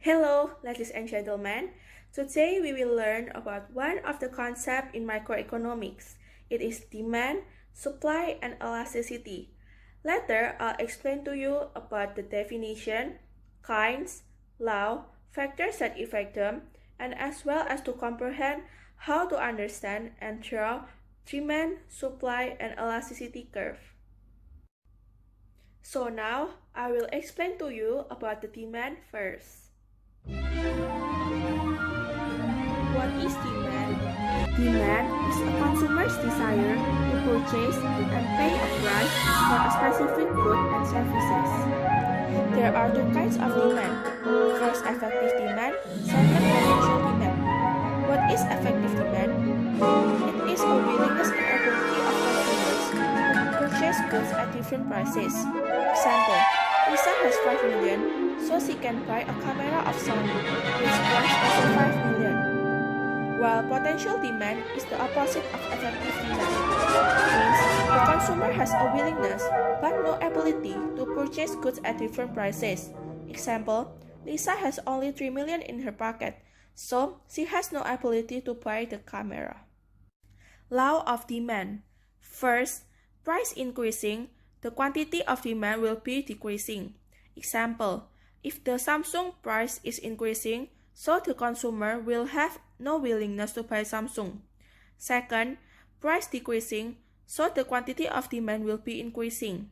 Hello, ladies and gentlemen. Today we will learn about one of the concepts in microeconomics. It is demand, supply, and elasticity. Later, I'll explain to you about the definition, kinds, law, factors that affect them, and as well as to comprehend how to understand and draw demand, supply, and elasticity curve. So now, I will explain to you about the demand first. What is demand? Demand is a consumer's desire to purchase and pay a price for a specific good and services. There are two kinds of demand. First, effective demand. Second, potential demand. What is effective demand? It is a willingness and ability of consumers to purchase goods at different prices. Example, Lisa has 5 million, so she can buy a camera of Sony, which costs also 5 million. While potential demand is the opposite of effective demand. It means the consumer has a willingness but no ability to purchase goods at different prices. Example, Lisa has only 3 million in her pocket, so she has no ability to buy the camera. Law of demand. First, price increasing, the quantity of demand will be decreasing. Example, if the Samsung price is increasing, so the consumer will have no willingness to buy Samsung. Second, price decreasing, so the quantity of demand will be increasing.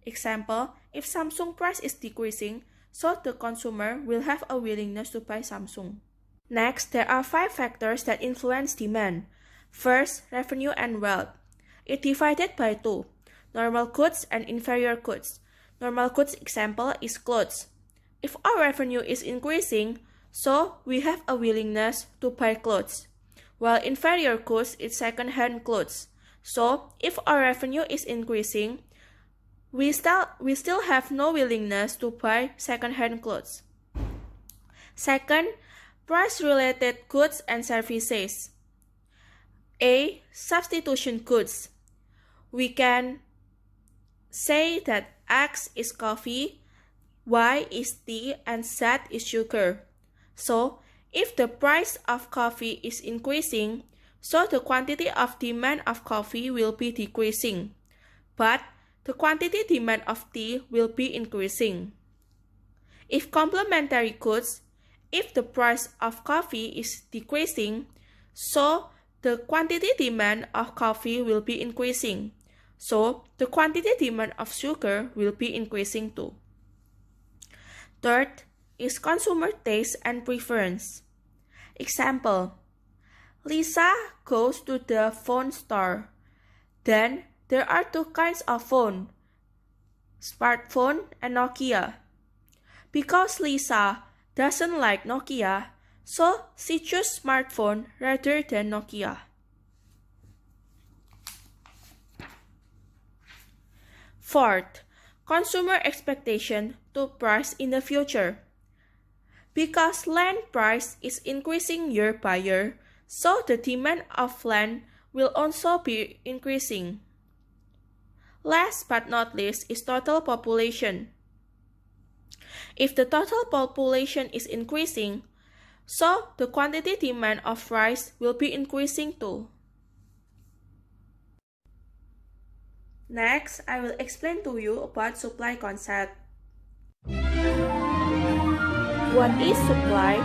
Example, if Samsung price is decreasing, so the consumer will have a willingness to buy Samsung. Next, there are 5 factors that influence demand. First, revenue and wealth. It divided by 2, normal goods and inferior goods. Normal goods example is clothes. If our revenue is increasing, so we have a willingness to buy clothes. While inferior goods is second-hand clothes. So if our revenue is increasing, we still have no willingness to buy second-hand clothes. Second, price-related goods and services. A. Substitution goods. We can say that X is coffee, Y is tea, and Z is sugar. So, if the price of coffee is increasing, so the quantity of demand of coffee will be decreasing, but the quantity demand of tea will be increasing. If complementary goods, if the price of coffee is decreasing, so the quantity demand of coffee will be increasing. So, the quantity demand of sugar will be increasing too. Third is consumer taste and preference. Example, Lisa goes to the phone store. Then, there are 2 kinds of phone, smartphone and Nokia. Because Lisa doesn't like Nokia, so she chose smartphone rather than Nokia. Fourth, consumer expectation to price in the future. Because land price is increasing year by year, so the demand of land will also be increasing. Last but not least is total population. If the total population is increasing, so the quantity demand of rice will be increasing too. Next, I will explain to you about supply concept. What is supply?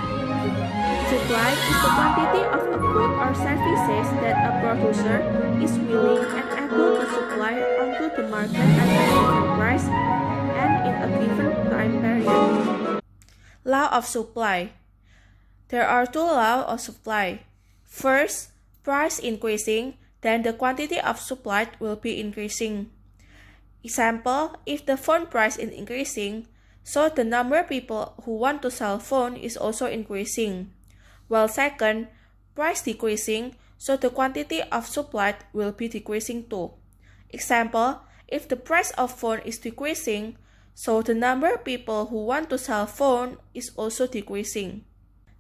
Supply is the quantity of a good or services that a producer is willing and able to supply onto the market at a given price and in a given time period. Law of supply. There are 2 laws of supply. First, price increasing, then the quantity of supplied will be increasing. Example, if the phone price is increasing, so the number of people who want to sell phone is also increasing. While second, price decreasing, so the quantity of supplied will be decreasing too. Example, if the price of phone is decreasing, so the number of people who want to sell phone is also decreasing.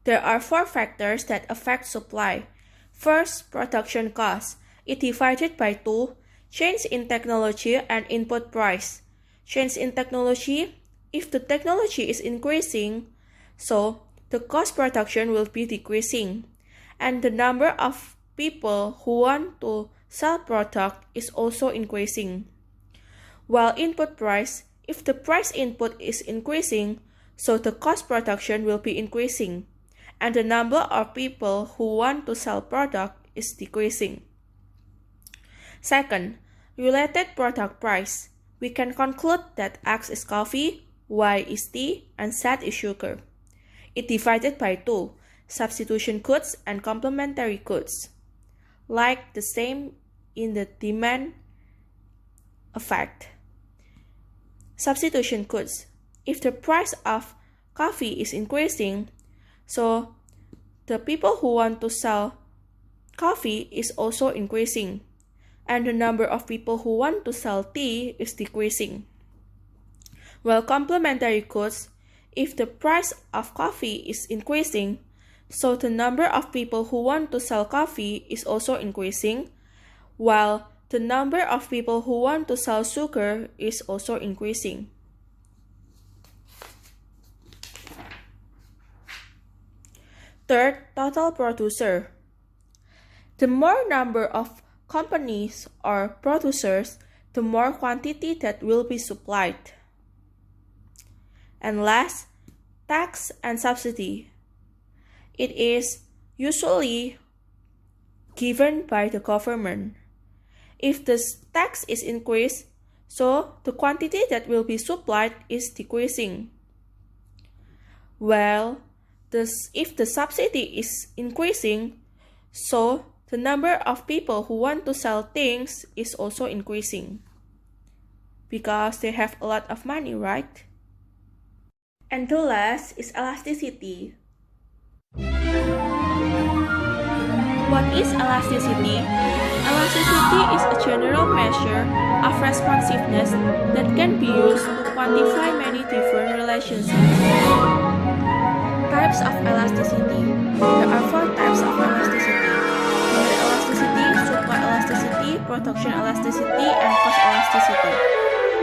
There are 4 factors that affect supply. First, production cost. It divided by 2, change in technology and input price. Change in technology, if the technology is increasing, so the cost production will be decreasing, and the number of people who want to sell product is also increasing. While input price, if the price input is increasing, so the cost production will be increasing, and the number of people who want to sell product is decreasing. Second, related product price. We can conclude that X is coffee, Y is tea, and Z is sugar. It divided by 2, substitution goods and complementary goods. Like the same in the demand effect. Substitution goods. If the price of coffee is increasing, so the people who want to sell coffee is also increasing, and the number of people who want to sell tea is decreasing. While complementary goods, if the price of coffee is increasing, so the number of people who want to sell coffee is also increasing, while the number of people who want to sell sugar is also increasing. Third, total producer. The more number of companies or producers, the more quantity that will be supplied. And last, tax and subsidy. It is usually given by the government. If the tax is increased, so the quantity that will be supplied is decreasing. Well, if the subsidy is increasing, so the number of people who want to sell things is also increasing. Because they have a lot of money, right? And the last is elasticity. What is elasticity? Elasticity is a general measure of responsiveness that can be used to quantify many different relationships. Types of elasticity. There are 4 types of elasticity: demand elasticity, supply elasticity, production elasticity, and cost elasticity.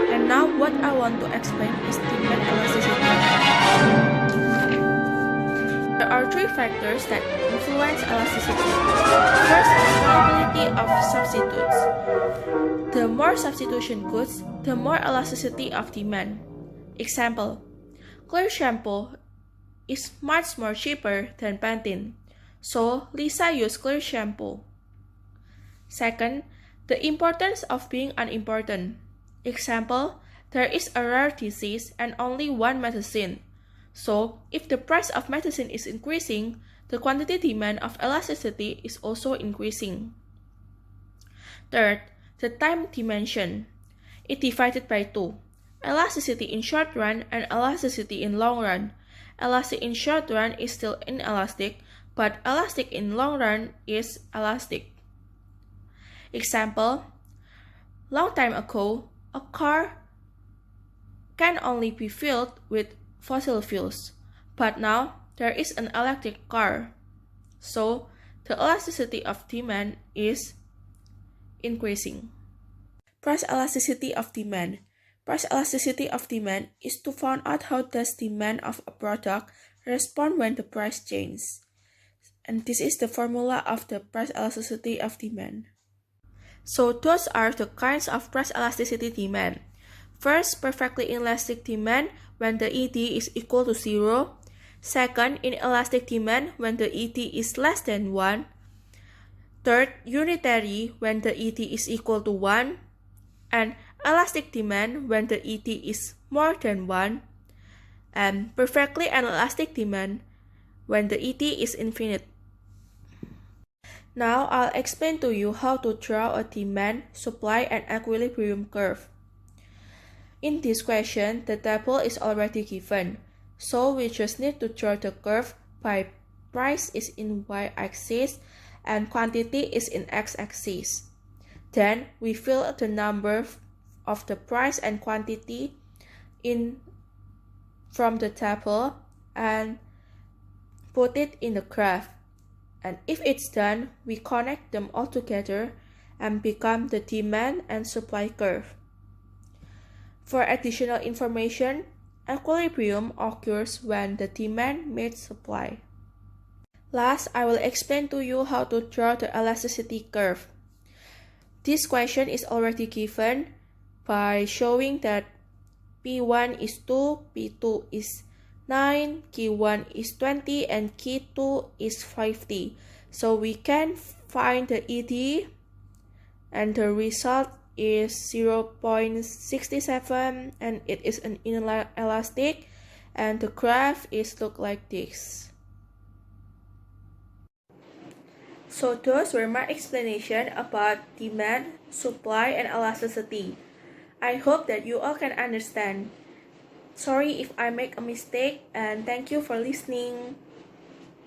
And now what I want to explain is demand elasticity. There are 3 factors that influence elasticity. First, availability of substitutes. The more substitution goods, the more elasticity of demand. Example, clear shampoo is much more cheaper than Pantene, so Lisa used clear shampoo. Second, the importance of being unimportant. Example, there is a rare disease and only one medicine. So, if the price of medicine is increasing, the quantity demand of elasticity is also increasing. Third, the time dimension. It divided by 2. Elasticity in short run and elasticity in long run. Elastic in short run is still inelastic, but elastic in long run is elastic. Example, long time ago, a car can only be filled with fossil fuels, but now there is an electric car. So, the elasticity of demand is increasing. Price elasticity of demand. Price elasticity of demand is to find out how does demand of a product respond when the price changes. And this is the formula of the price elasticity of demand. So those are the kinds of price elasticity demand. First, perfectly inelastic demand when the ED is equal to 0. Second, inelastic demand when the ED is less than 1. Third, unitary when the ED is equal to 1. And elastic demand when the ED is more than 1. And perfectly inelastic demand when the ED is infinite. Now I'll explain to you how to draw a demand, supply, and equilibrium curve. In this question, the table is already given, so we just need to draw the curve by price is in y-axis and quantity is in x-axis. Then we fill the number of the price and quantity in from the table and put it in the graph. And if it's done, we connect them all together and become the demand and supply curve. For additional information, Equilibrium occurs when the demand meets supply. Last, I will explain to you how to draw the elasticity curve. This question is already given by showing that P1 is 2, P2 is 9, Q1 is 20, and Q2 is 50. So we can find the ED, and the result is 0.67, and it is an inelastic, and the graph is look like this. So those were my explanation about demand, supply, and elasticity. I hope that you all can understand. Sorry if I make a mistake, and thank you for listening.